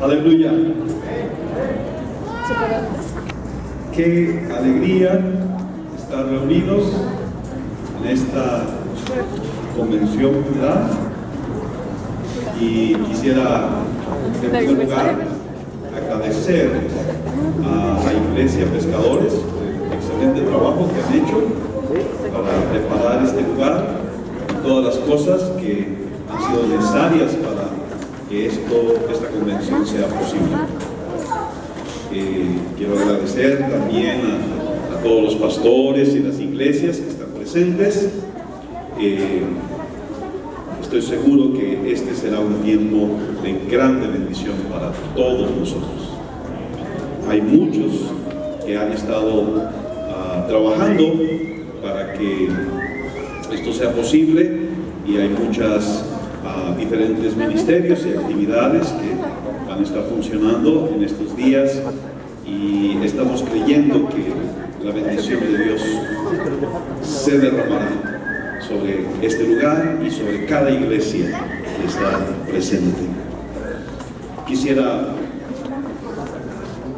Aleluya. Qué alegría estar reunidos en esta convención, ¿verdad? Y quisiera, en primer lugar, agradecer a la Iglesia Pescadores por el excelente trabajo que han hecho para preparar este lugar y todas las cosas que han sido necesarias para que esta convención sea posible. Quiero agradecer también a todos los pastores y las iglesias que están presentes. Estoy seguro que este será un tiempo de grande bendición para todos nosotros. Hay muchos que han estado trabajando para que esto sea posible y hay muchas diferentes ministerios y actividades que van a estar funcionando en estos días y estamos creyendo que la bendición de Dios se derramará sobre este lugar y sobre cada iglesia que está presente. Quisiera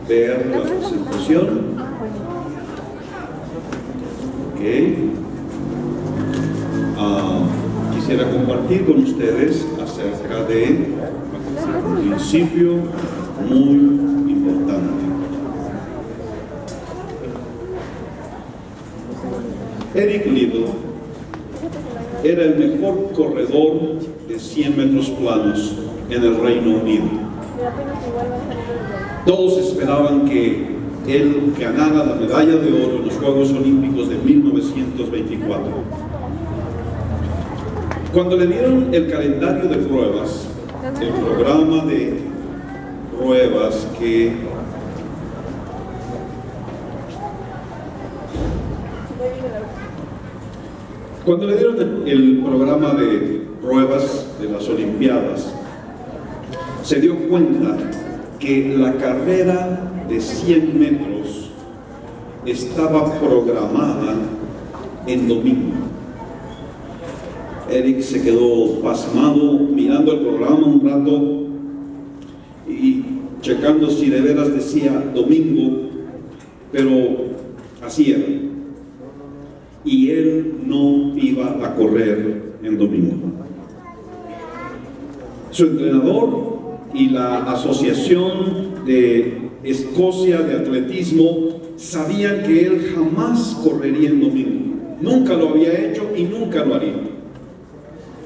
ver la presentación. Quisiera compartir con ustedes acerca de un principio muy importante. Eric Liddell era el mejor corredor de 100 metros planos en el Reino Unido. Todos esperaban que él ganara la medalla de oro en los Juegos Olímpicos de 1924. Cuando le dieron el calendario de pruebas, el programa de pruebas Cuando le dieron el programa de pruebas de las Olimpiadas, se dio cuenta que la carrera de 100 metros estaba programada en domingo. Eric se quedó pasmado mirando el programa un rato y checando si de veras decía domingo, pero así era. Y él no iba a correr en domingo. Su entrenador y la Asociación de Escocia de Atletismo sabían que él jamás correría en domingo. Nunca lo había hecho y nunca lo haría.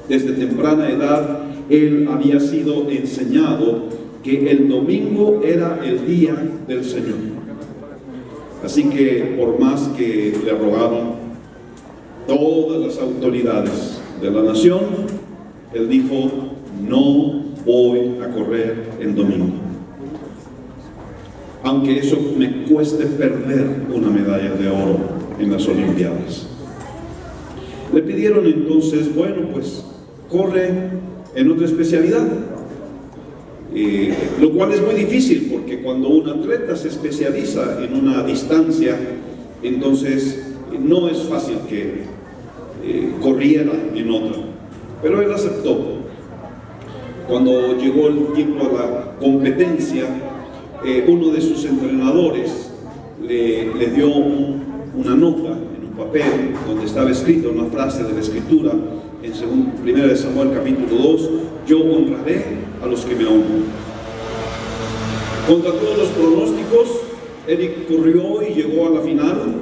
Desde temprana edad, él había sido enseñado que el domingo era el día del Señor. Así que, por más que le rogaron todas las autoridades de la nación, él dijo: no voy a correr en domingo, aunque eso me cueste perder una medalla de oro en las Olimpiadas. Le pidieron entonces: bueno, pues corre en otra especialidad, lo cual es muy difícil, porque cuando un atleta se especializa en una distancia, entonces no es fácil que corriera en otra. Pero él aceptó. Cuando llegó el tiempo de la competencia, uno de sus entrenadores le dio una nota en un papel donde estaba escrita una frase de la Escritura en 1 Samuel capítulo 2: yo honraré a los que me honran. Contra todos los pronósticos, Eric corrió y llegó a la final.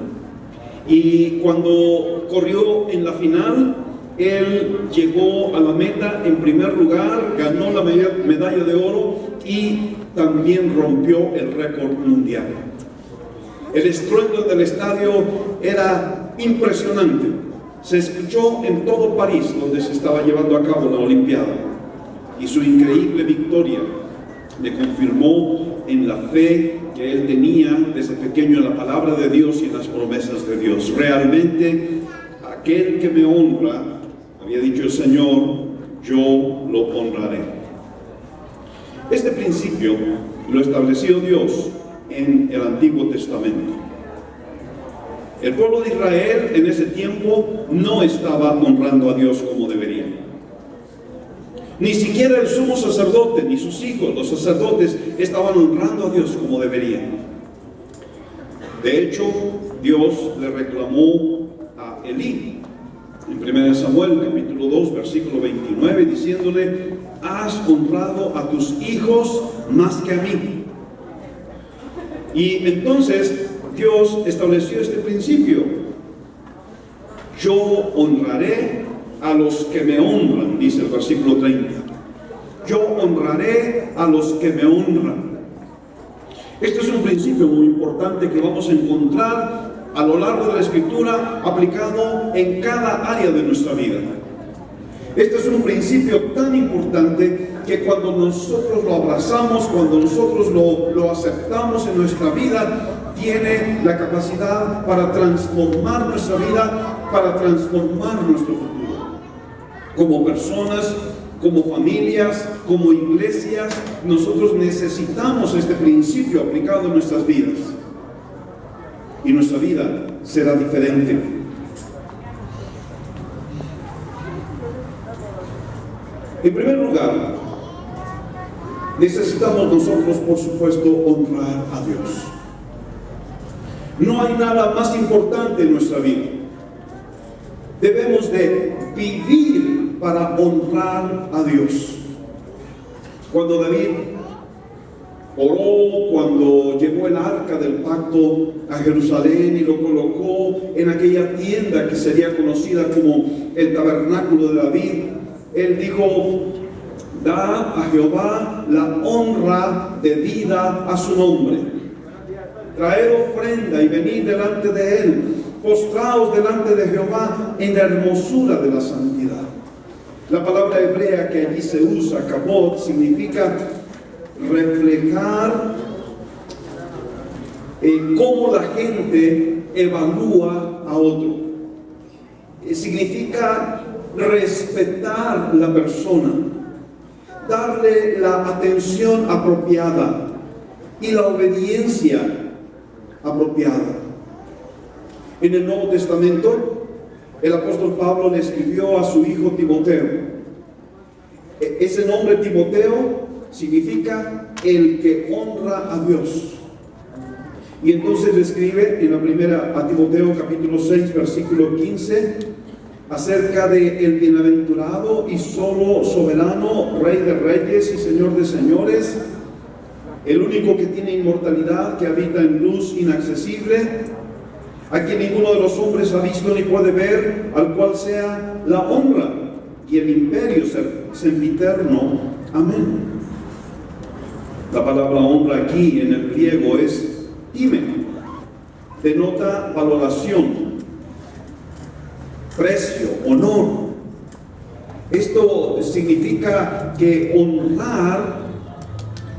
Y cuando corrió en la final, él llegó a la meta en primer lugar, ganó la medalla de oro y también rompió el récord mundial. El estruendo del estadio era impresionante. Se escuchó en todo París, donde se estaba llevando a cabo la Olimpiada, y su increíble victoria le confirmó en la fe que él tenía desde pequeño en la palabra de Dios y en las promesas de Dios. Realmente, aquel que me honra, había dicho el Señor, yo lo honraré. Este principio lo estableció Dios en el Antiguo Testamento. El pueblo de Israel en ese tiempo no estaba honrando a Dios como debería. Ni siquiera el sumo sacerdote, ni sus hijos, los sacerdotes, estaban honrando a Dios como deberían. De hecho, Dios le reclamó a Elí en 1 Samuel capítulo 2 versículo 29, diciéndole: has honrado a tus hijos más que a mí. Y entonces Dios estableció este principio: yo honraré a los que me honran, dice el versículo 30. Yo honraré a los que me honran. Este es un principio muy importante que vamos a encontrar a lo largo de la Escritura aplicado en cada área de nuestra vida. Este es un principio tan importante que cuando nosotros lo abrazamos, cuando nosotros lo aceptamos en nuestra vida, tiene la capacidad para transformar nuestra vida, para transformar nuestro futuro. Como personas, como familias, como iglesias, nosotros necesitamos este principio aplicado en nuestras vidas. Y nuestra vida será diferente. En primer lugar, necesitamos nosotros, por supuesto, honrar a Dios. No hay nada más importante en nuestra vida. Debemos de vivir para honrar a Dios. Cuando David oró, cuando llevó el arca del pacto a Jerusalén y lo colocó en aquella tienda que sería conocida como el tabernáculo de David, él dijo: da a Jehová la honra debida a su nombre. Traed ofrenda y venid delante de él. Postraos delante de Jehová en la hermosura de la santidad. La palabra hebrea que allí se usa, kabod, significa reflejar cómo la gente evalúa a otro. Significa respetar la persona, darle la atención apropiada y la obediencia apropiada. En el Nuevo Testamento, el apóstol Pablo le escribió a su hijo Timoteo. Ese nombre Timoteo significa el que honra a Dios. Y entonces le escribe en la primera a Timoteo capítulo 6 versículo 15 acerca de el bienaventurado y solo soberano, Rey de reyes y Señor de señores, el único que tiene inmortalidad, que habita en luz inaccesible, a quien ninguno de los hombres ha visto ni puede ver, al cual sea la honra y el imperio sempiterno. Amén. La palabra honra aquí en el griego es himen, denota valoración, precio, honor. Esto significa que honrar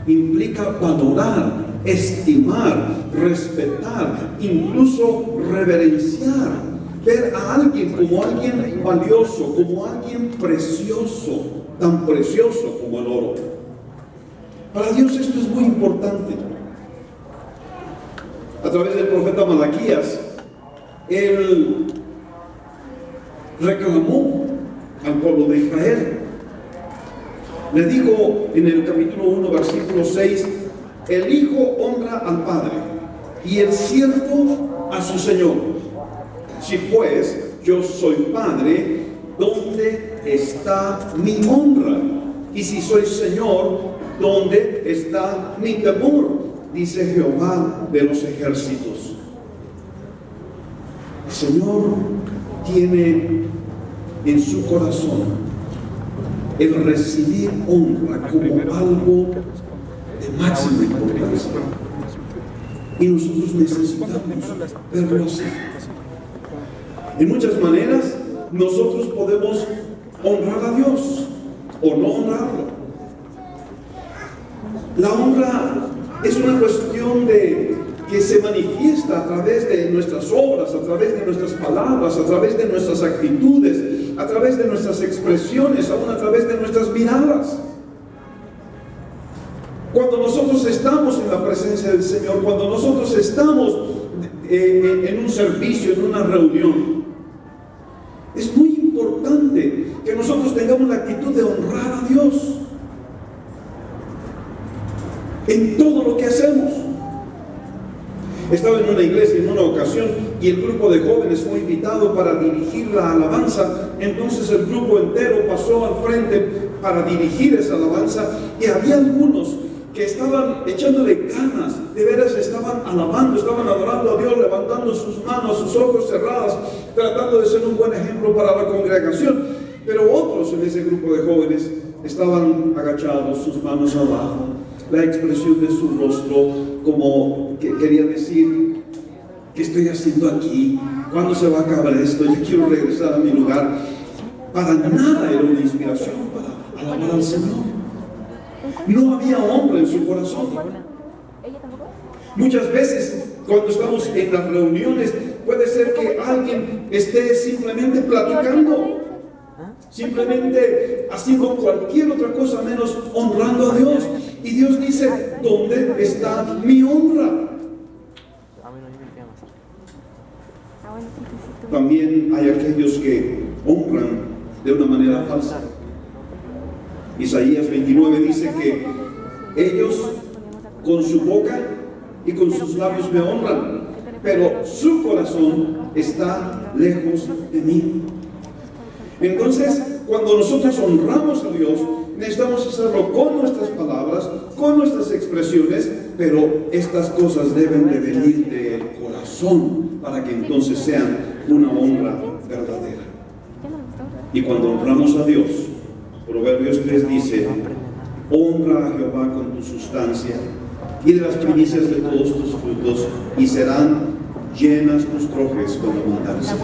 implica valorar, estimar, respetar, incluso reverenciar, ver a alguien como alguien valioso, como alguien precioso, tan precioso como el oro. Para Dios esto es muy importante. A través del profeta Malaquías, él reclamó al pueblo de Israel. Le dijo en el capítulo 1, versículo 6: el hijo honra al padre y el siervo a su señor. Si pues yo soy padre, ¿dónde está mi honra? Y si soy señor, ¿dónde está mi temor? Dice Jehová de los ejércitos. El Señor tiene en su corazón el recibir honra como algo de máxima importancia. Y nosotros necesitamos verlo así. En muchas maneras, nosotros podemos honrar a Dios o no honrarlo. La honra es una cuestión que se manifiesta a través de nuestras obras, a través de nuestras palabras, a través de nuestras actitudes, a través de nuestras expresiones, aún a través de nuestras miradas. Cuando nosotros estamos en la presencia del Señor, cuando nosotros estamos en un servicio, en una reunión, es muy importante que nosotros tengamos la actitud de honrar a Dios. Estaba en una iglesia en una ocasión y el grupo de jóvenes fue invitado para dirigir la alabanza. Entonces el grupo entero pasó al frente para dirigir esa alabanza y había algunos que estaban echándole ganas, de veras estaban alabando, estaban adorando a Dios, levantando sus manos, sus ojos cerrados, tratando de ser un buen ejemplo para la congregación. Pero otros en ese grupo de jóvenes estaban agachados, sus manos abajo, la expresión de su rostro como que quería decir: ¿qué estoy haciendo aquí? ¿Cuándo se va a acabar esto? Yo quiero regresar a mi lugar. Para nada era una inspiración para alabar al Señor. No había honra en su corazón. Muchas veces cuando estamos en las reuniones puede ser que alguien esté simplemente platicando, simplemente haciendo cualquier otra cosa menos honrando a Dios. Y Dios dice: ¿dónde está mi honra? También hay aquellos que honran de una manera falsa. Isaías 29 dice que ellos con su boca y con sus labios me honran, pero su corazón está lejos de mí. Entonces, cuando nosotros honramos a Dios, necesitamos hacerlo con nuestras palabras, con nuestras expresiones, pero estas cosas deben de venir del corazón para que entonces sean una honra verdadera. Y cuando honramos a Dios, Proverbios 3 dice: honra a Jehová con tu sustancia y de las primicias de todos tus frutos, y serán llenas tus trojes con abundancia.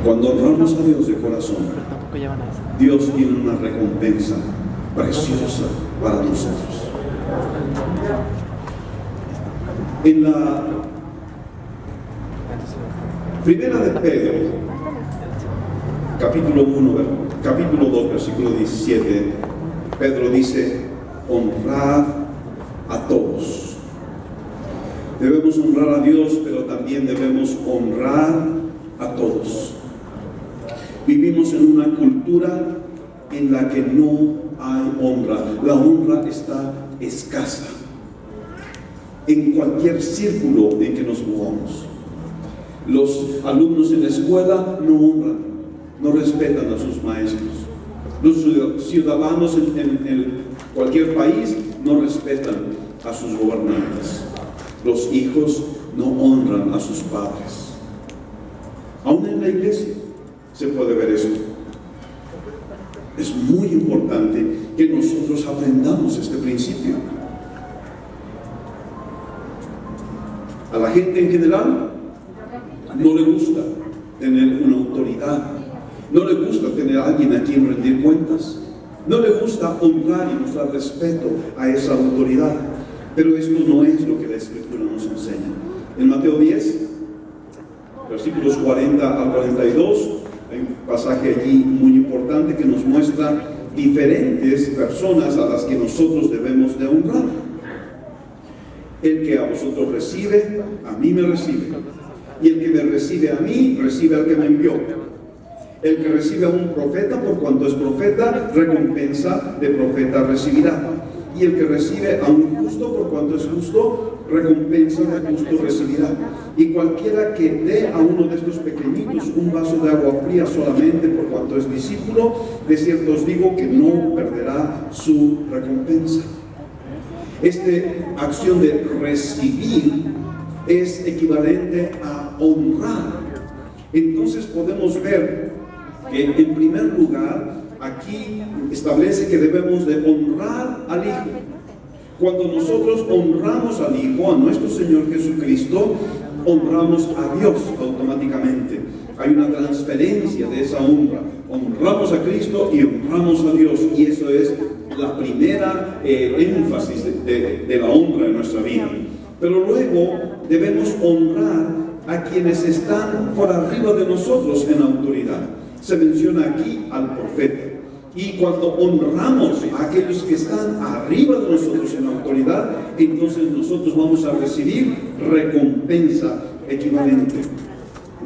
Cuando honramos a Dios de corazón, Dios tiene una recompensa preciosa para nosotros. En la primera de Pedro, capítulo 2, versículo 17, Pedro dice: honrad a todos. Debemos honrar a Dios, pero también debemos honrar a todos. Vivimos en una cultura en la que no hay honra. La honra está escasa en cualquier círculo en que nos movamos. Los alumnos en la escuela no honran, no respetan a sus maestros. Los ciudadanos en cualquier país no respetan a sus gobernantes. Los hijos no honran a sus padres. Aún en la iglesia se puede ver esto. Es muy importante que nosotros aprendamos este principio. A la gente en general no le gusta tener una autoridad, no le gusta tener a alguien a quien rendir cuentas, no le gusta honrar y mostrar respeto a esa autoridad. Pero esto no es lo que la Escritura nos enseña. En Mateo 10, versículos 40 al 42, hay un pasaje allí muy importante que nos muestra diferentes personas a las que nosotros debemos de honrar. El que a vosotros recibe, a mí me recibe. Y el que me recibe a mí, recibe al que me envió. El que recibe a un profeta, por cuanto es profeta, recompensa de profeta recibirá. Y el que recibe a un justo, por cuanto es justo, recompensa de justo recibirá. Y cualquiera que dé a uno de estos pequeñitos un vaso de agua fría solamente por cuanto es discípulo, de cierto os digo que no perderá su recompensa. Esta acción de recibir es equivalente a honrar. Entonces podemos ver que en primer lugar aquí establece que debemos de honrar al Hijo. Cuando nosotros honramos al Hijo, a nuestro Señor Jesucristo, honramos a Dios automáticamente. Hay una transferencia de esa honra. Honramos a Cristo y honramos a Dios, y eso es la primera énfasis de la honra en nuestra vida. Pero luego debemos honrar a quienes están por arriba de nosotros en autoridad. Se menciona aquí al profeta. Y cuando honramos a aquellos que están arriba de nosotros en autoridad, entonces nosotros vamos a recibir recompensa equivalente.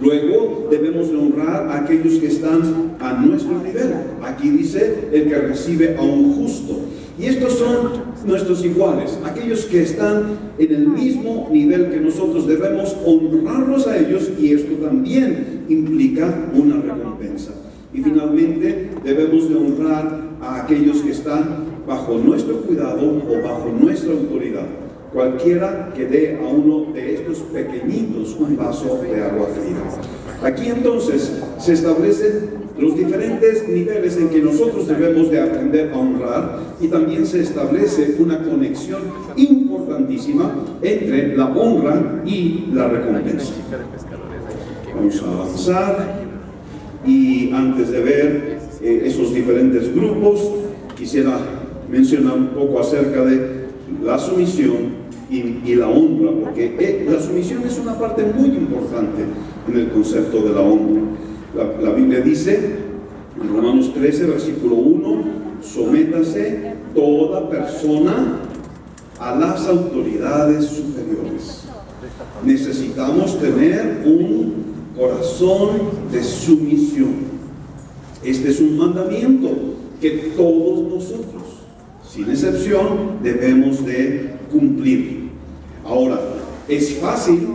Luego debemos honrar a aquellos que están a nuestro nivel. Aquí dice el que recibe a un justo. Y estos son nuestros iguales, aquellos que están en el mismo nivel que nosotros, debemos honrarlos a ellos, y esto también implica una recompensa. Y finalmente debemos de honrar a aquellos que están bajo nuestro cuidado o bajo nuestra autoridad. Cualquiera que dé a uno de estos pequeñitos un vaso de agua fría. Aquí entonces se establecen los diferentes niveles en que nosotros debemos de aprender a honrar, y también se establece una conexión importantísima entre la honra y la recompensa. Vamos a avanzar, y antes de ver esos diferentes grupos, quisiera mencionar un poco acerca de la sumisión y la honra, porque la sumisión es una parte muy importante en el concepto de la honra. La Biblia dice en Romanos 13, versículo 1, sométase toda persona a las autoridades superiores. Necesitamos tener un corazón de sumisión. Este es un mandamiento que todos nosotros, sin excepción, debemos de cumplir. Ahora, es fácil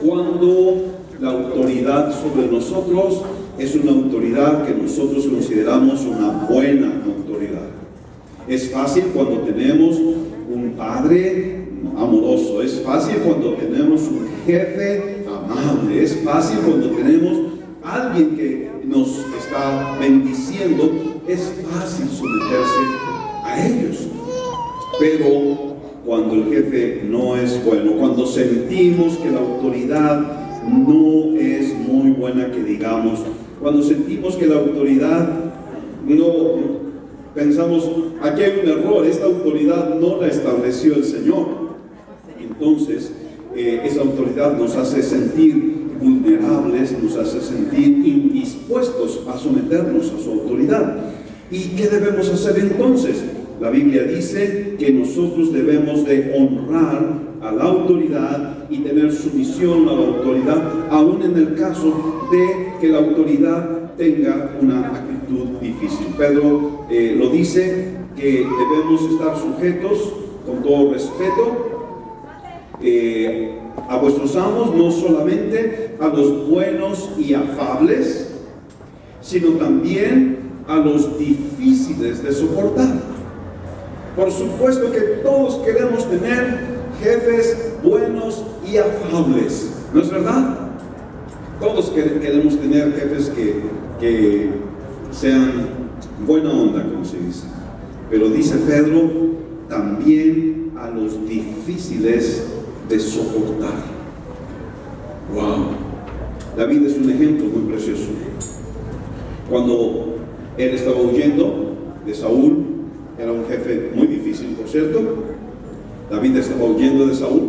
cuando la autoridad sobre nosotros es una autoridad que nosotros consideramos una buena autoridad. Es fácil cuando tenemos un padre amoroso, es fácil cuando tenemos un jefe amable, es fácil cuando tenemos alguien que nos está bendiciendo, es fácil someterse a ellos. Pero cuando el jefe no es bueno, cuando sentimos que la autoridad no es muy buena, que digamos, cuando sentimos que la autoridad pensamos, aquí hay un error, esta autoridad no la estableció el Señor, entonces esa autoridad nos hace sentir vulnerables, nos hace sentir indispuestos a someternos a su autoridad. ¿Y qué debemos hacer entonces? La Biblia dice que nosotros debemos de honrar a la autoridad y tener sumisión a la autoridad, aún en el caso de que la autoridad tenga una actitud difícil. Pedro lo dice, que debemos estar sujetos con todo respeto a vuestros amos, no solamente a los buenos y afables, sino también a los difíciles de soportar. Por supuesto que todos queremos tener jefes buenos y afables, ¿no es verdad? Todos queremos tener jefes que sean buena onda, como se dice. Pero dice Pedro, también a los difíciles de soportar. ¡Wow! David es un ejemplo muy precioso. Cuando él estaba huyendo de Saúl, era un jefe muy difícil, por cierto. David estaba huyendo de Saúl,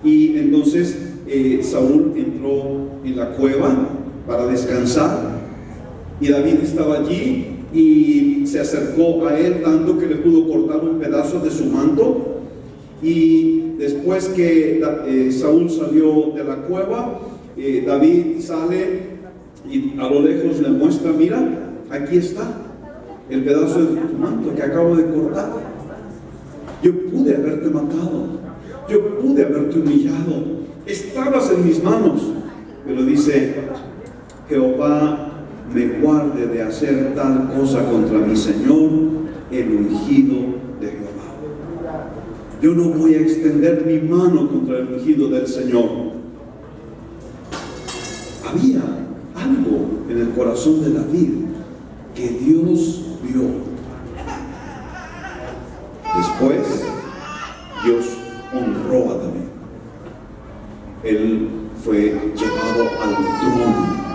y entonces Saúl entró en la cueva para descansar, y David estaba allí y se acercó a él tanto que le pudo cortar un pedazo de su manto. Y después que Saúl salió de la cueva, David sale y a lo lejos le muestra, mira, aquí está el pedazo de tu manto que acabo de cortar. Yo pude haberte matado, yo pude haberte humillado, estabas en mis manos. Pero dice, Jehová me guarde de hacer tal cosa contra mi Señor, el ungido de Jehová. Yo no voy a extender mi mano contra el ungido del Señor. Había algo en el corazón de David que Dios vio. Después, Dios honró a David. Él fue llevado al trono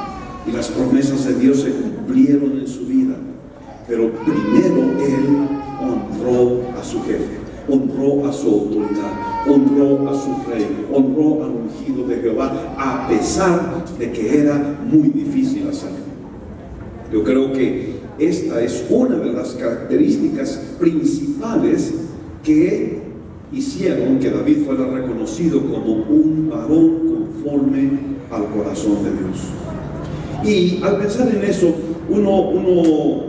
y las promesas de Dios se cumplieron en su vida. Pero primero él honró a su jefe, honró a su autoridad, honró a su rey, honró al ungido de Jehová, a pesar de que era muy difícil hacerlo. Yo creo que esta es una de las características principales que hicieron que David fuera reconocido como un varón conforme al corazón de Dios. Y al pensar en eso, uno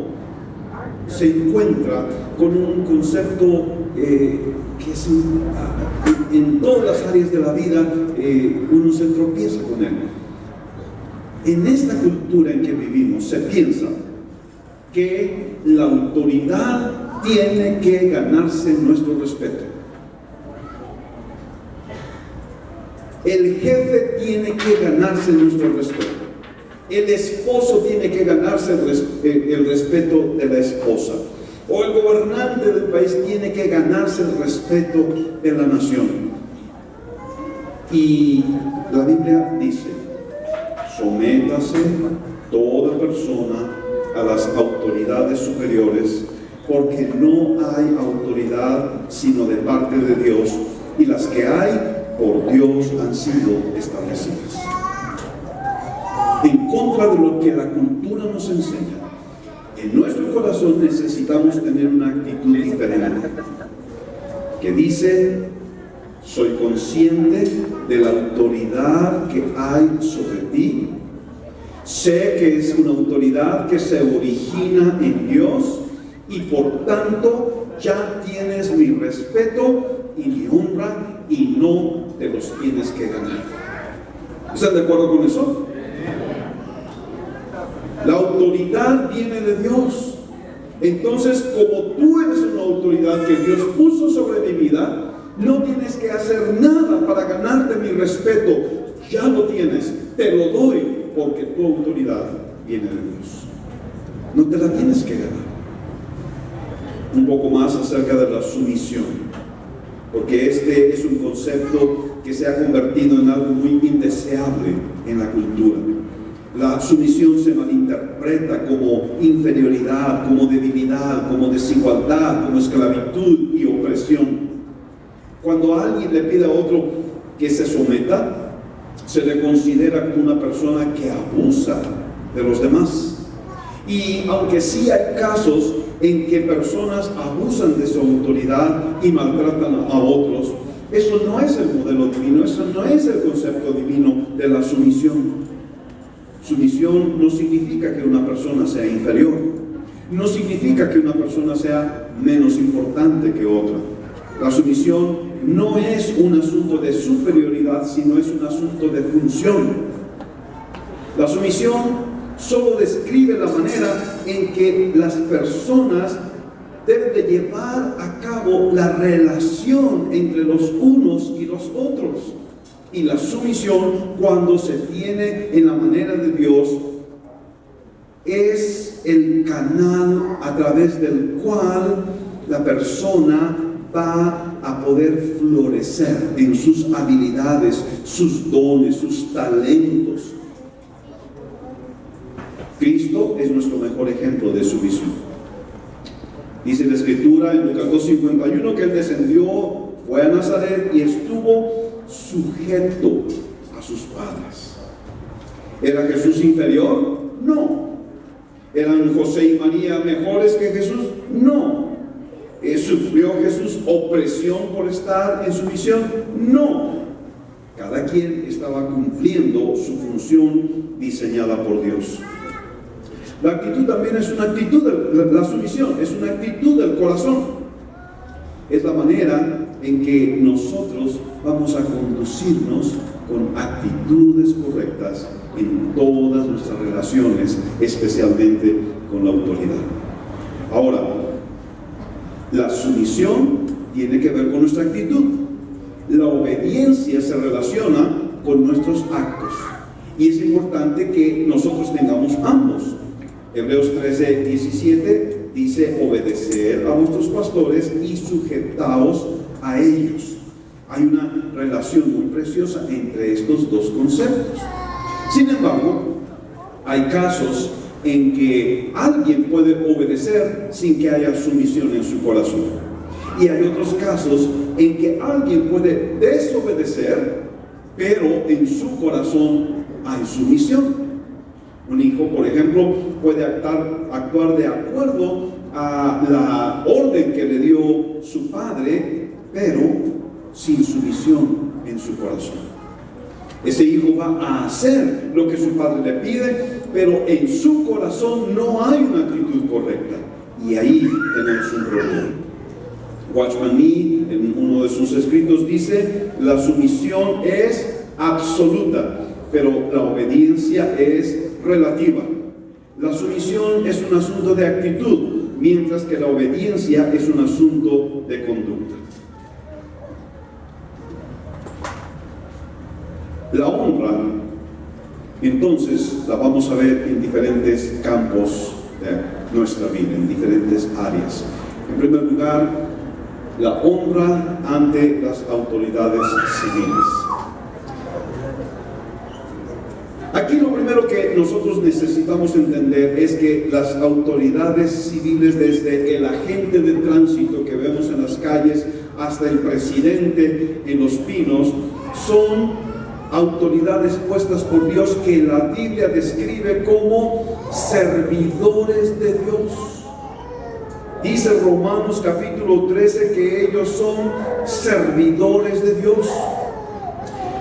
se encuentra con un concepto que es en todas las áreas de la vida uno se tropieza con él. En esta cultura en que vivimos se piensa que la autoridad tiene que ganarse nuestro respeto. El jefe tiene que ganarse nuestro respeto. El esposo tiene que ganarse el respeto de la esposa. O el gobernante del país tiene que ganarse el respeto de la nación. Y la Biblia dice: sométase toda persona a las autoridades superiores, porque no hay autoridad sino de parte de Dios, y las que hay por Dios han sido establecidas. En contra de lo que la cultura nos enseña, en nuestro corazón necesitamos tener una actitud diferente, que dice: soy consciente de la autoridad que hay sobre ti. Sé que es una autoridad que se origina en Dios, y por tanto ya tienes mi respeto y mi honra, y no te los tienes que ganar. ¿Están de acuerdo con eso? La autoridad viene de Dios. Entonces, como tú eres una autoridad que Dios puso sobre mi vida, no tienes que hacer nada para ganarte mi respeto. Ya lo tienes, te lo doy, porque tu autoridad viene de Dios. No te la tienes que ganar. Un poco más acerca de la sumisión, porque este es un concepto que se ha convertido en algo muy indeseable en la cultura. La sumisión se malinterpreta como inferioridad, como debilidad, como desigualdad, como esclavitud y opresión. Cuando alguien le pide a otro que se someta, se le considera como una persona que abusa de los demás. Y aunque sí hay casos en que personas abusan de su autoridad y maltratan a otros, eso no es el modelo divino, eso no es el concepto divino de la sumisión. Sumisión no significa que una persona sea inferior, no significa que una persona sea menos importante que otra. La sumisión no es un asunto de superioridad, sino es un asunto de función. La sumisión solo describe la manera en que las personas deben de llevar a cabo la relación entre los unos y los otros. Y la sumisión, cuando se tiene en la manera de Dios, es el canal a través del cual la persona va a poder florecer en sus habilidades, sus dones, sus talentos. Cristo es nuestro mejor ejemplo de sumisión. Dice la Escritura en Lucas 2:51 que Él descendió, fue a Nazaret y estuvo sujeto a sus padres. ¿Era Jesús inferior? No. ¿Eran José y María mejores que Jesús? No. ¿Sufrió Jesús opresión por estar en su misión? No. Cada quien estaba cumpliendo su función diseñada por Dios. La actitud también es una actitud de la sumisión, es una actitud del corazón. Es la manera en que nosotros vamos a conducirnos con actitudes correctas en todas nuestras relaciones, especialmente con la autoridad. Ahora, la sumisión tiene que ver con nuestra actitud. La obediencia se relaciona con nuestros actos. Y es importante que nosotros tengamos ambos. Hebreos 13:17 dice: obedecer a vuestros pastores y sujetaos a ellos. Hay una relación muy preciosa entre estos dos conceptos. Sin embargo, hay casos en que alguien puede obedecer sin que haya sumisión en su corazón. Y hay otros casos en que alguien puede desobedecer, pero en su corazón hay sumisión. Un hijo, por ejemplo, puede actuar de acuerdo a la orden que le dio su padre, pero sin sumisión en su corazón. Ese hijo va a hacer lo que su padre le pide, pero en su corazón no hay una actitud correcta. Y ahí tenemos un problema. Watchman Nee, en uno de sus escritos, dice: la sumisión es absoluta, pero la obediencia es relativa. La sumisión es un asunto de actitud, mientras que la obediencia es un asunto de conducta. La honra, entonces, la vamos a ver en diferentes campos de nuestra vida, en diferentes áreas. En primer lugar, la honra ante las autoridades civiles. Aquí lo primero que nosotros necesitamos entender es que las autoridades civiles, desde el agente de tránsito que vemos en las calles hasta el presidente en Los Pinos, son autoridades puestas por Dios que la Biblia describe como servidores de Dios. Dice Romanos capítulo 13 que ellos son servidores de Dios.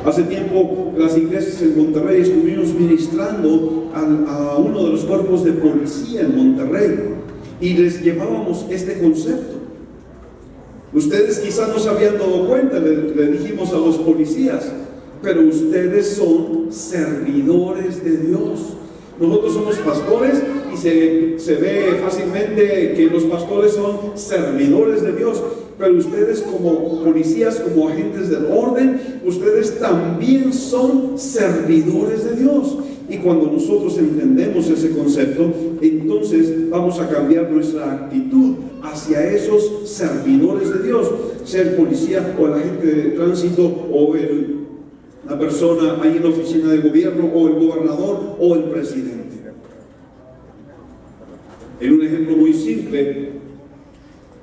Hace tiempo las iglesias en Monterrey estuvimos ministrando a uno de los cuerpos de policía en Monterrey y les llevábamos este concepto. Ustedes quizás no se habían dado cuenta, le dijimos a los policías, pero ustedes son servidores de Dios. Nosotros somos pastores y se ve fácilmente que los pastores son servidores de Dios, pero ustedes como policías, como agentes del orden, ustedes también son servidores de Dios. Y cuando nosotros entendemos ese concepto, entonces vamos a cambiar nuestra actitud hacia esos servidores de Dios, sea el policía o el agente de tránsito o la persona ahí en la oficina de gobierno o el gobernador o el presidente. En un ejemplo muy simple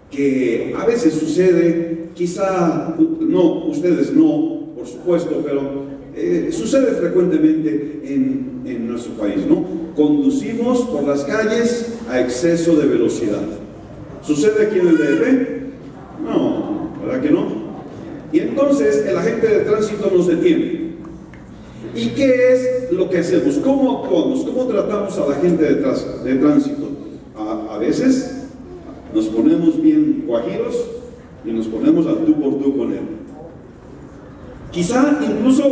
que a veces sucede, quizá no, ustedes no, por supuesto, pero sucede frecuentemente en nuestro país, ¿no? Conducimos por las calles a exceso de velocidad. ¿Sucede aquí en el DF? No, ¿verdad que no? Y entonces el agente de tránsito nos detiene. ¿Y qué es lo que hacemos? ¿Cómo actuamos? ¿Cómo tratamos a la gente de tránsito? A veces nos ponemos bien guajiros y nos ponemos al tú por tú con él. Quizá incluso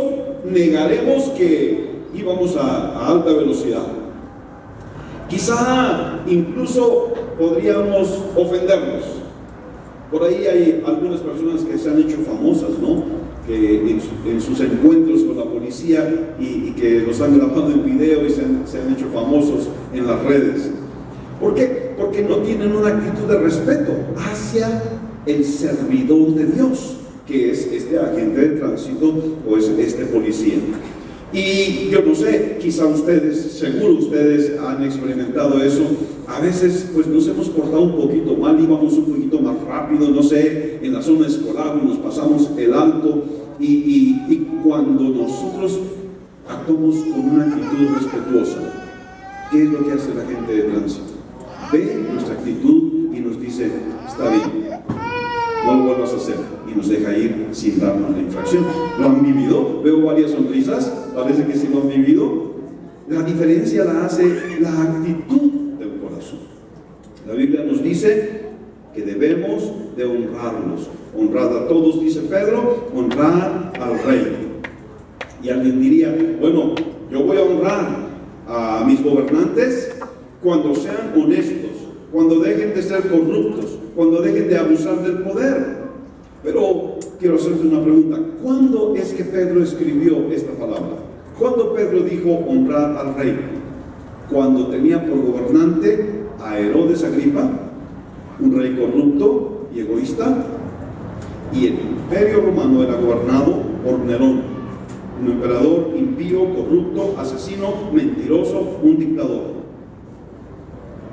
negaremos que íbamos a alta velocidad. Quizá incluso podríamos ofendernos. Por ahí hay algunas personas que se han hecho famosas, ¿no? Que en sus encuentros con la policía y que los han grabado en video y se han hecho famosos en las redes. ¿Por qué? Porque no tienen una actitud de respeto hacia el servidor de Dios, que es este agente de tránsito o es este policía. Y yo no sé, quizá ustedes, seguro ustedes han experimentado eso. A veces pues nos hemos portado un poquito mal, íbamos un poquito más rápido, no sé, en la zona escolar nos pasamos el alto y cuando nosotros actuamos con una actitud respetuosa, ¿qué es lo que hace la gente de tránsito? Ve nuestra actitud y nos dice, está bien, no lo vuelvas a hacer, y nos deja ir sin darnos la infracción. ¿Lo han vivido? Veo varias sonrisas, parece que sí lo han vivido. La diferencia la hace la actitud del corazón. La Biblia nos dice que debemos de honrarlos. Honrad a todos, dice Pedro, honrad al rey. Y alguien diría, bueno, yo voy a honrar a mis gobernantes cuando sean honestos, cuando dejen de ser corruptos, cuando dejen de abusar del poder. Pero quiero hacerte una pregunta. ¿Cuándo es que Pedro escribió esta palabra? ¿Cuándo Pedro dijo honrar al rey? Cuando tenía por gobernante a Herodes Agripa, un rey corrupto y egoísta, y el imperio romano era gobernado por Nerón, un emperador impío, corrupto, asesino, mentiroso, un dictador.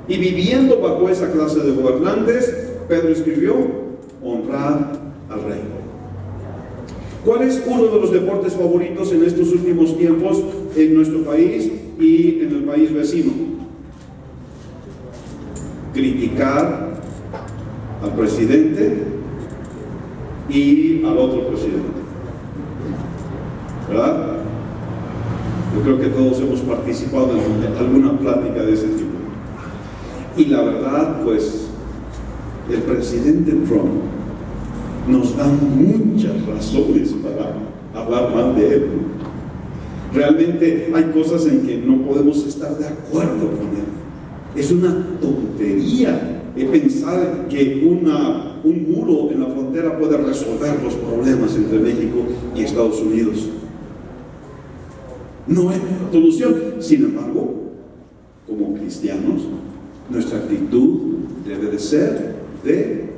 Y viviendo bajo esa clase de gobernantes, Pedro escribió, honrar al rey. ¿Cuál es uno de los deportes favoritos en estos últimos tiempos en nuestro país y en el país vecino? Criticar al presidente y al otro presidente, ¿verdad? Yo creo que todos hemos participado en alguna plática de ese tipo. Y la verdad, pues, el presidente Trump nos da muchas razones para hablar mal de él. Realmente hay cosas en que no podemos estar de acuerdo con él. Es una tontería pensar que un muro en la frontera puede resolver los problemas entre México y Estados Unidos. No es solución. Sin embargo, como cristianos, nuestra actitud debe de ser de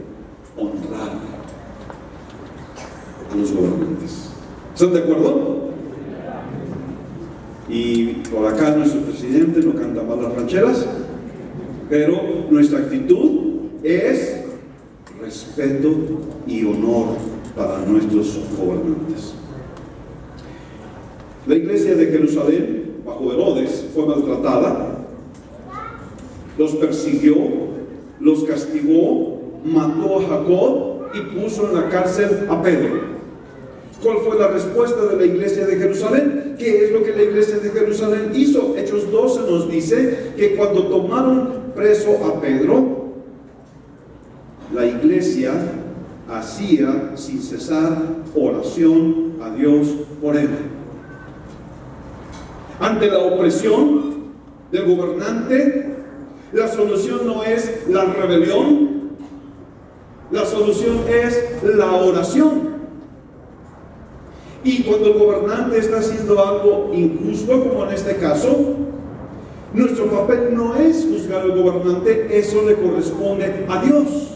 honrar a los gobernantes. ¿Están de acuerdo? Y por acá nuestro presidente no canta mal las rancheras, pero nuestra actitud es respeto y honor para nuestros gobernantes. La iglesia de Jerusalén, bajo Herodes, fue maltratada, los persiguió, los castigó, mató a Jacob y puso en la cárcel a Pedro. ¿Cuál fue la respuesta de la iglesia de Jerusalén? ¿Qué es lo que la iglesia de Jerusalén hizo? Hechos 12 nos dice que cuando tomaron preso a Pedro, la iglesia hacía sin cesar oración a Dios por él. Ante la opresión del gobernante, la solución no es la rebelión, la solución es la oración. Y cuando el gobernante está haciendo algo injusto, como en este caso, nuestro papel no es juzgar al gobernante, eso le corresponde a Dios.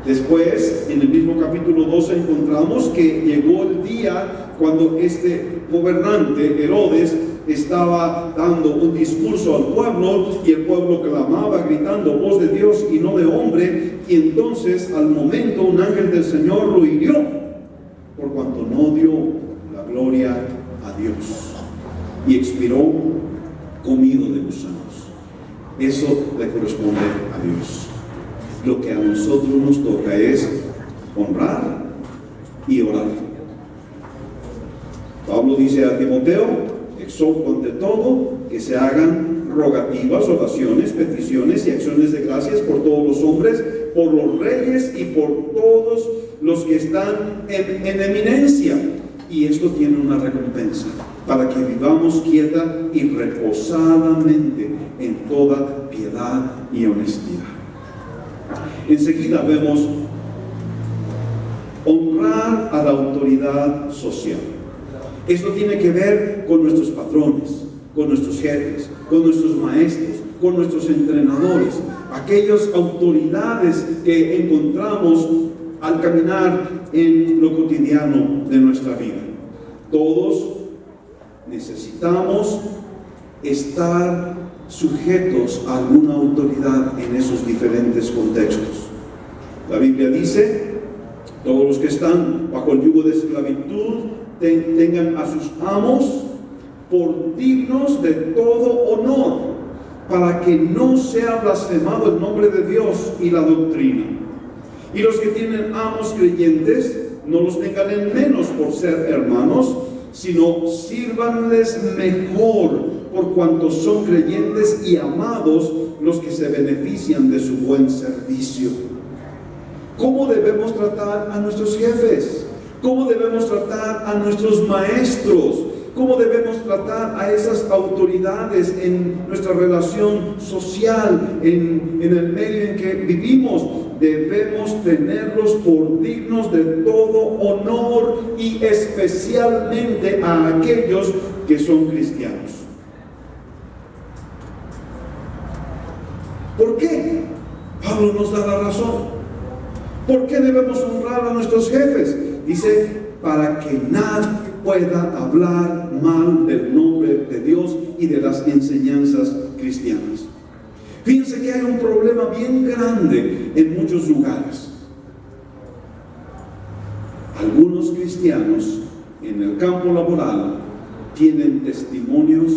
Después, en el mismo capítulo 12, encontramos que llegó el día cuando este gobernante, Herodes, estaba dando un discurso al pueblo y el pueblo clamaba gritando voz de Dios y no de hombre, y entonces al momento un ángel del Señor lo hirió por cuanto no dio la gloria a Dios y expiró comido de gusanos. Eso le corresponde a Dios. Lo que a nosotros nos toca es honrar y orar. Pablo dice a Timoteo: exhorto ante todo que se hagan rogativas, oraciones, peticiones y acciones de gracias por todos los hombres, por los reyes y por todos los que están en eminencia. Y esto tiene una recompensa, para que vivamos quieta y reposadamente en toda piedad y honestidad. Enseguida vemos honrar a la autoridad social. Esto tiene que ver con nuestros patrones, con nuestros jefes, con nuestros maestros, con nuestros entrenadores, aquellas autoridades que encontramos al caminar en lo cotidiano de nuestra vida. Todos necesitamos estar sujetos a alguna autoridad en esos diferentes contextos. La Biblia dice: todos los que están bajo el yugo de esclavitud tengan a sus amos por dignos de todo honor, para que no sea blasfemado el nombre de Dios y la doctrina. Y los que tienen amos creyentes, no los tengan en menos por ser hermanos, sino sírvanles mejor, por cuanto son creyentes y amados los que se benefician de su buen servicio. ¿Cómo debemos tratar a nuestros jefes? ¿Cómo debemos tratar a nuestros maestros? ¿Cómo debemos tratar a esas autoridades en nuestra relación social, en el medio en que vivimos? Debemos tenerlos por dignos de todo honor, y especialmente a aquellos que son cristianos. ¿Por qué? Pablo nos da la razón. ¿Por qué debemos honrar a nuestros jefes? Dice: para que nadie pueda hablar mal del nombre de Dios y de las enseñanzas cristianas. Fíjense que hay un problema bien grande en muchos lugares. Algunos cristianos en el campo laboral tienen testimonios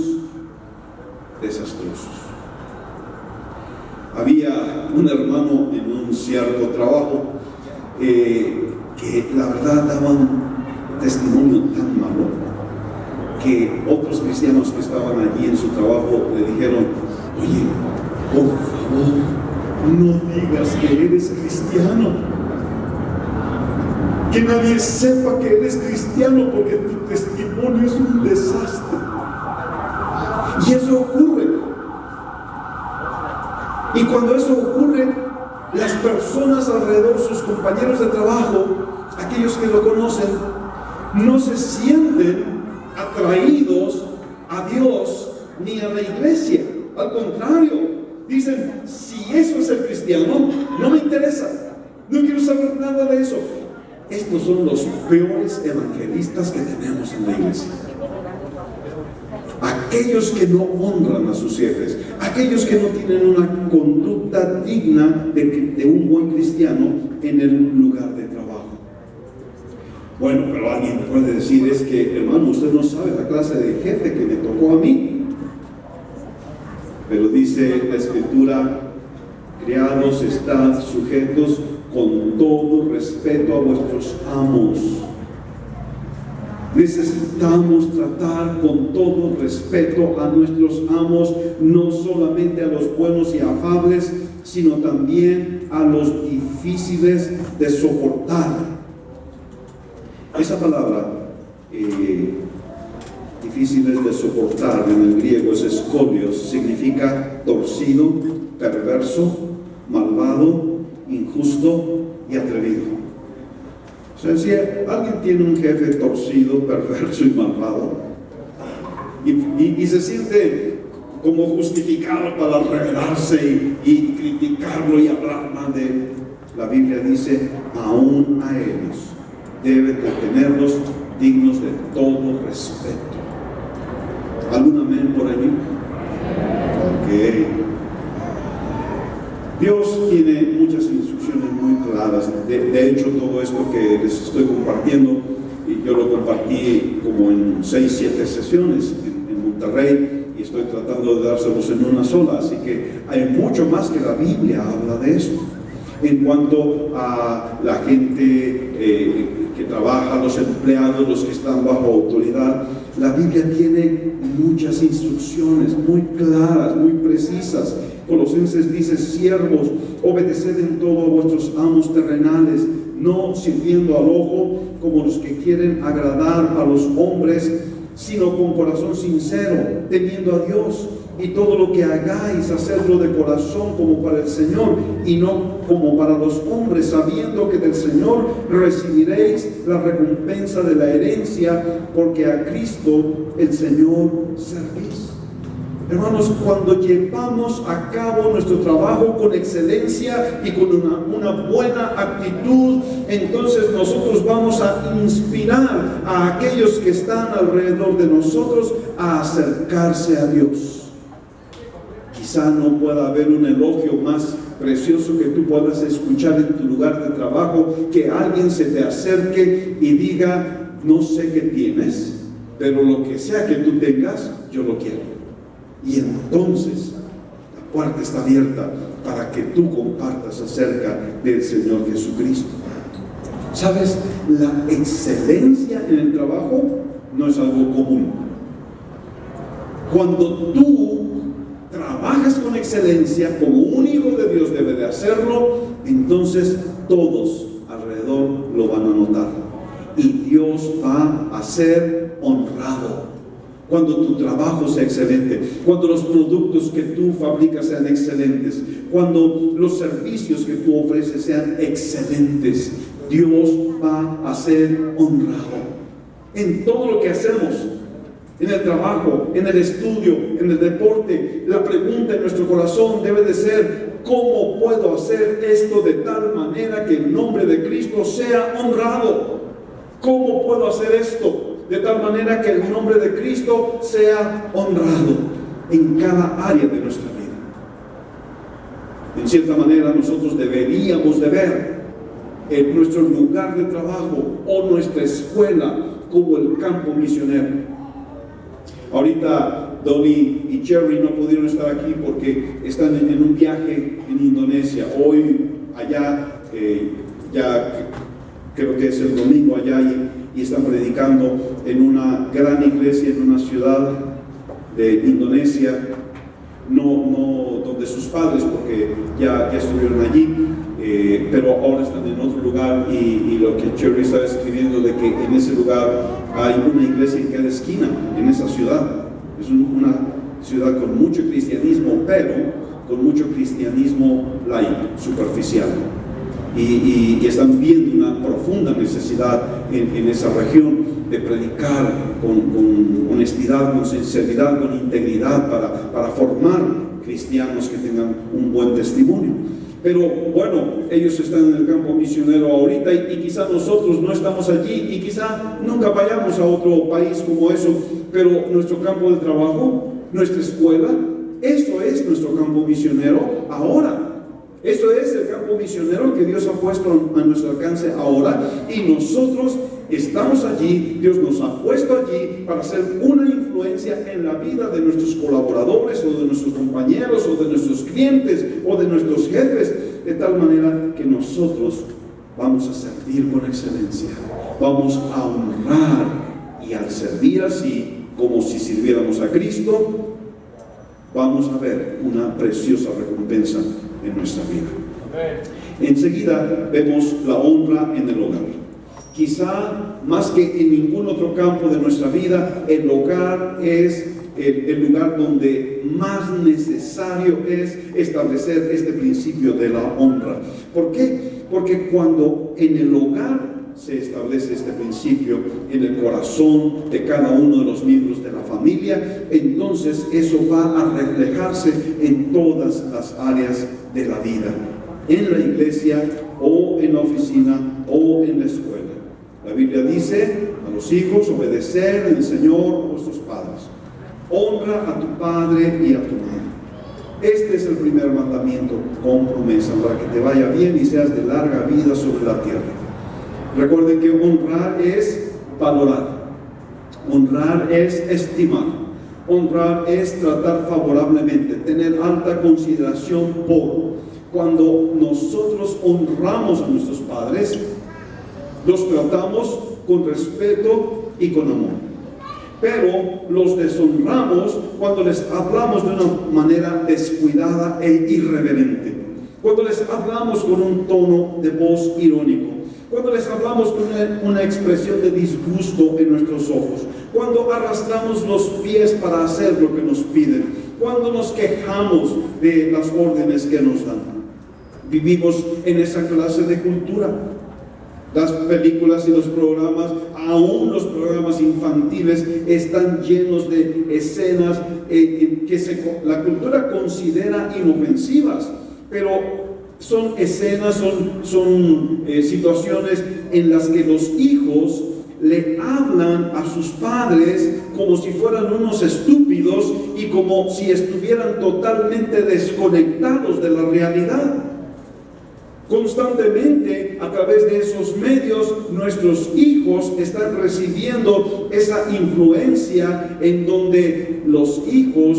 desastrosos. Había un hermano en un cierto trabajo que la verdad daba un testimonio tan malo que otros cristianos que estaban allí en su trabajo le dijeron: oye, por favor, no digas que eres cristiano. Que nadie sepa que eres cristiano, porque tu testimonio es un desastre. Y eso ocurre. Y cuando eso ocurre, las personas alrededor, sus compañeros de trabajo, aquellos que lo conocen, no se sienten atraídos a Dios ni a la iglesia. Al contrario, dicen, si eso es el cristiano, no me interesa, no quiero saber nada de eso. Estos son los peores evangelistas que tenemos en la iglesia. Aquellos que no honran a sus jefes, aquellos que no tienen una conducta digna de un buen cristiano en el lugar de trabajo. Bueno, pero alguien puede decir, es que, hermano, usted no sabe la clase de jefe que me tocó a mí. Pero dice la Escritura, criados, estad sujetos con todo respeto a vuestros amos. Necesitamos tratar con todo respeto a nuestros amos, no solamente a los buenos y afables, sino también a los difíciles de soportar. Esa palabra, difíciles de soportar, en el griego es escolios, significa torcido, perverso, malvado, injusto y atrevido. O sea, si alguien tiene un jefe torcido, perverso y malvado, y se siente como justificado para rebelarse y criticarlo y hablar mal de él, la Biblia dice, aún a ellos deben de tenerlos dignos de todo respeto. ¿Algún amén por allí? Ok. Dios tiene muchas instrucciones muy claras. De hecho, todo esto que les estoy compartiendo, y yo lo compartí como en 6-7 sesiones en Monterrey, y estoy tratando de dárselos en una sola, así que hay mucho más que la Biblia habla de esto. En cuanto a la gente que trabaja, los empleados, los que están bajo autoridad, la Biblia tiene muchas instrucciones muy claras, muy precisas. Colosenses dice, siervos, obedeced en todo a vuestros amos terrenales, no sirviendo al ojo como los que quieren agradar a los hombres, sino con corazón sincero, temiendo a Dios. Y todo lo que hagáis, hacedlo de corazón como para el Señor y no como para los hombres, sabiendo que del Señor recibiréis la recompensa de la herencia, porque a Cristo el Señor servís. Hermanos, cuando llevamos a cabo nuestro trabajo con excelencia y con una buena actitud, entonces nosotros vamos a inspirar a aquellos que están alrededor de nosotros a acercarse a Dios. Quizá no pueda haber un elogio más precioso que tú puedas escuchar en tu lugar de trabajo, que alguien se te acerque y diga, no sé qué tienes, pero lo que sea que tú tengas, yo lo quiero. Y entonces la puerta está abierta para que tú compartas acerca del Señor Jesucristo. ¿Sabes? La excelencia en el trabajo no es algo común. Cuando tú trabajas con excelencia, como un hijo de Dios debe de hacerlo, entonces todos alrededor lo van a notar. Y Dios va a ser honrado. Cuando tu trabajo sea excelente, cuando los productos que tú fabricas sean excelentes, cuando los servicios que tú ofreces sean excelentes, Dios va a ser honrado. En todo lo que hacemos, en el trabajo, en el estudio, en el deporte, la pregunta en nuestro corazón debe de ser, ¿cómo puedo hacer esto de tal manera que el nombre de Cristo sea honrado? ¿Cómo puedo hacer esto de tal manera que el nombre de Cristo sea honrado en cada área de nuestra vida? En cierta manera, nosotros deberíamos de ver en nuestro lugar de trabajo o nuestra escuela como el campo misionero. Ahorita Dolly y Cherry no pudieron estar aquí porque están en un viaje en Indonesia. Hoy allá, ya creo que es el domingo allá, y están predicando en una gran iglesia en una ciudad de Indonesia. no donde sus padres, porque ya estuvieron allí, pero ahora están en otro lugar, y lo que Cherry está escribiendo de que en ese lugar hay una iglesia en cada esquina, en esa ciudad. Es una ciudad con mucho cristianismo, pero con mucho cristianismo laico, superficial. Y están viendo una profunda necesidad en esa región de predicar con honestidad, con sinceridad, con integridad, para formar cristianos que tengan un buen testimonio. Pero bueno, ellos están en el campo misionero ahorita, y quizá nosotros no estamos allí, y quizá nunca vayamos a otro país como eso, pero nuestro campo de trabajo, nuestra escuela, eso es nuestro campo misionero ahora. Eso es el campo misionero que Dios ha puesto a nuestro alcance ahora, y nosotros estamos allí. Dios nos ha puesto allí para ser una influencia en la vida de nuestros colaboradores, o de nuestros compañeros, o de nuestros clientes, o de nuestros jefes, de tal manera que nosotros vamos a servir con excelencia, vamos a honrar, y al servir así, como si sirviéramos a Cristo, vamos a ver una preciosa recompensa en nuestra vida. Enseguida vemos la honra en el hogar. Quizá más que en ningún otro campo de nuestra vida, el hogar es el lugar donde más necesario es establecer este principio de la honra. ¿Por qué? Porque cuando en el hogar se establece este principio en el corazón de cada uno de los miembros de la familia, entonces eso va a reflejarse en todas las áreas de la vida, en la iglesia, o en la oficina, o en la escuela. La Biblia dice a los hijos: obedecer en el Señor a vuestros padres, honra a tu padre y a tu madre. Este es el primer mandamiento con promesa, para que te vaya bien y seas de larga vida sobre la tierra. Recuerden que honrar es valorar, honrar es estimar, honrar es tratar favorablemente, tener alta consideración por. Cuando nosotros honramos a nuestros padres, los tratamos con respeto y con amor. Pero los deshonramos cuando les hablamos de una manera descuidada e irreverente, cuando les hablamos con un tono de voz irónico, cuando les hablamos con una expresión de disgusto en nuestros ojos, cuando arrastramos los pies para hacer lo que nos piden, cuando nos quejamos de las órdenes que nos dan. Vivimos en esa clase de cultura. Las películas y los programas, aún los programas infantiles, están llenos de escenas que la cultura considera inofensivas, pero son escenas, son situaciones en las que los hijos le hablan a sus padres como si fueran unos estúpidos, y como si estuvieran totalmente desconectados de la realidad. Constantemente, a través de esos medios, nuestros hijos están recibiendo esa influencia en donde los hijos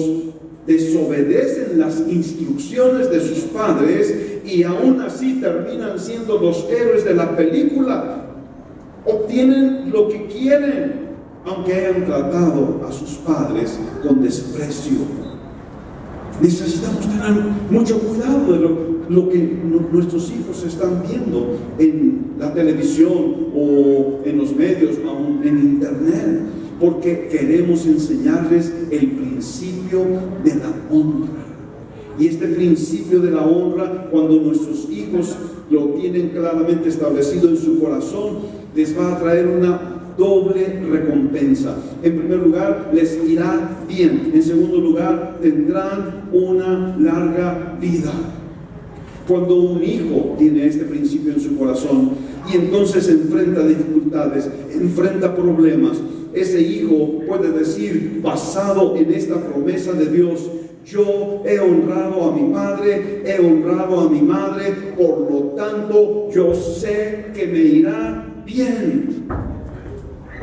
desobedecen las instrucciones de sus padres, y aún así terminan siendo los héroes de la película. Obtienen lo que quieren, aunque hayan tratado a sus padres con desprecio. Necesitamos tener mucho cuidado de lo que nuestros hijos están viendo en la televisión, o en los medios, aún en internet, porque queremos enseñarles el principio de la honra. Y este principio de la honra, cuando nuestros hijos lo tienen claramente establecido en su corazón, les va a traer una doble recompensa. En primer lugar, les irá bien. En segundo lugar, tendrán una larga vida. Cuando un hijo tiene este principio en su corazón, y entonces enfrenta dificultades, enfrenta problemas, ese hijo puede decir, basado en esta promesa de Dios: yo he honrado a mi padre, he honrado a mi madre, por lo tanto yo sé que me irá bien.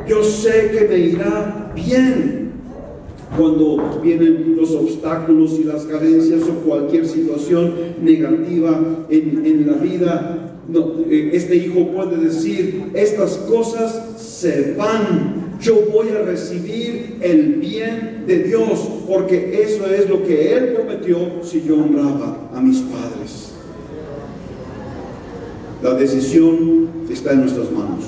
Yo sé que me irá bien. Cuando vienen los obstáculos y las carencias, o cualquier situación negativa en la vida, este hijo puede decir: estas cosas se van, yo voy a recibir el bien de Dios, porque eso es lo que Él prometió si yo honraba a mis padres. La decisión está en nuestras manos,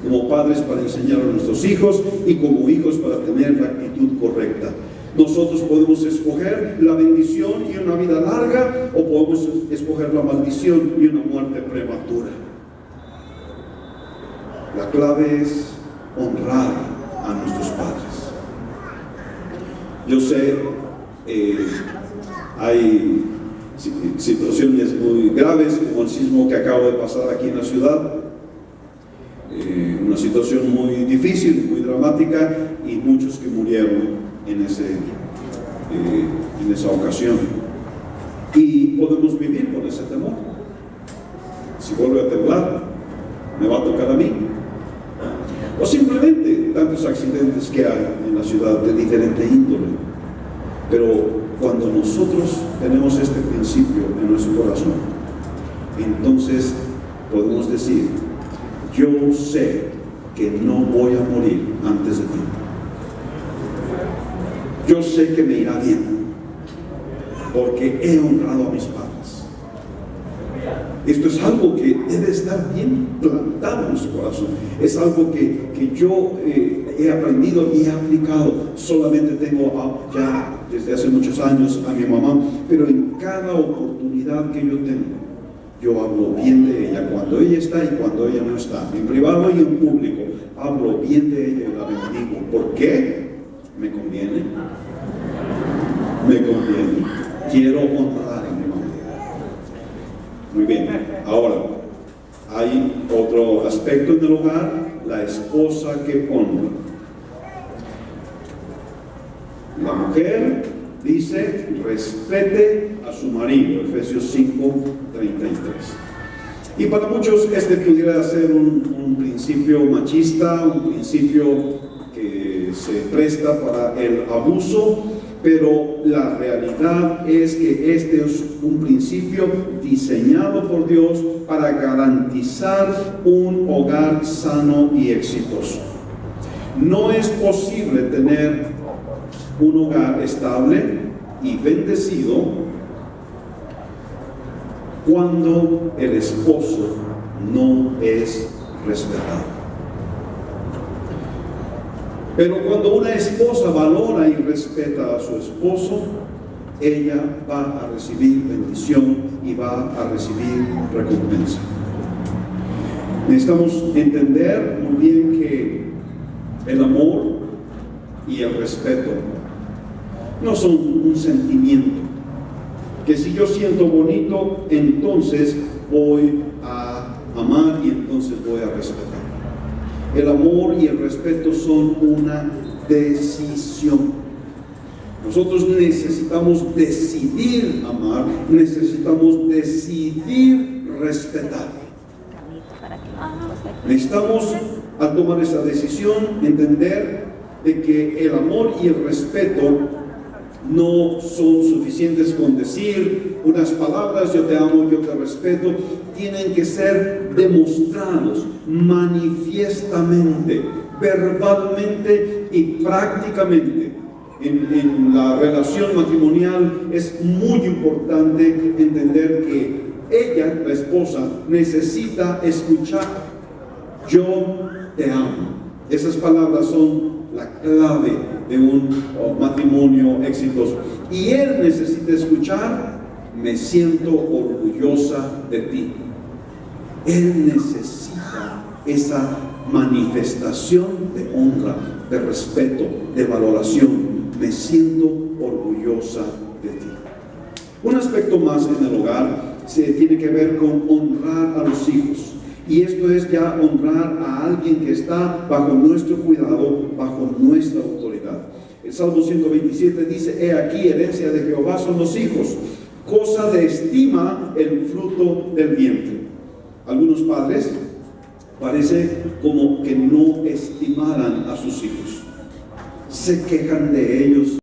como padres para enseñar a nuestros hijos y como hijos para tener la actitud correcta. Nosotros podemos escoger la bendición y una vida larga, o podemos escoger la maldición y una muerte prematura. La clave es honrar a nuestros padres. Yo sé, hay situaciones muy graves, como el sismo que acaba de pasar aquí en la ciudad, una situación muy difícil, muy dramática, y muchos que murieron en esa ocasión. Y podemos vivir con ese temor. Si vuelve a temblar, me va a tocar a mí. O simplemente tantos accidentes que hay en la ciudad de diferente índole. Pero cuando nosotros tenemos este principio en nuestro corazón, entonces podemos decir: yo sé que no voy a morir antes de tiempo. Yo sé que me irá bien, porque he honrado a mis padres. Esto es algo que debe estar bien plantado en nuestro corazón. Es algo que yo he aprendido y he aplicado. Solamente tengo ya desde hace muchos años a mi mamá, pero en cada oportunidad que yo tengo, yo hablo bien de ella cuando ella está y cuando ella no está. En privado y en público, hablo bien de ella y la bendigo. ¿Por qué? Me conviene. Me conviene. Quiero honrar a mi mamá. Muy bien. Ahora, hay otro aspecto en el hogar: la esposa que honra. La mujer dice: respete a su marido, Efesios 5:33. Y para muchos este pudiera ser un principio machista, un principio que se presta para el abuso, pero la realidad es que este es un principio diseñado por Dios para garantizar un hogar sano y exitoso. No es posible tener un hogar estable y bendecido cuando el esposo no es respetado. Pero cuando una esposa valora y respeta a su esposo, ella va a recibir bendición y va a recibir recompensa. Necesitamos entender muy bien que el amor y el respeto no son un sentimiento, que si yo siento bonito, entonces voy a amar y entonces voy a respetar. El amor y el respeto son una decisión. Nosotros necesitamos decidir amar, necesitamos decidir respetar. Necesitamos, al tomar esa decisión, entender de que el amor y el respeto no son suficientes con decir unas palabras: yo te amo, yo te respeto. Tienen que ser demostrados manifiestamente, verbalmente y prácticamente. En la relación matrimonial es muy importante entender que ella, la esposa, necesita escuchar: yo te amo. Esas palabras son la clave de un matrimonio exitoso. Y él necesita escuchar: me siento orgullosa de ti. Él necesita esa manifestación de honra, de respeto, de valoración. Me siento orgullosa de ti. Un aspecto más en el hogar se tiene que ver con honrar a los hijos. Y esto es ya honrar a alguien que está bajo nuestro cuidado, bajo nuestra autoridad. El Salmo 127 dice: he aquí, herencia de Jehová son los hijos, cosa de estima el fruto del vientre. Algunos padres parece como que no estimaran a sus hijos. Se quejan de ellos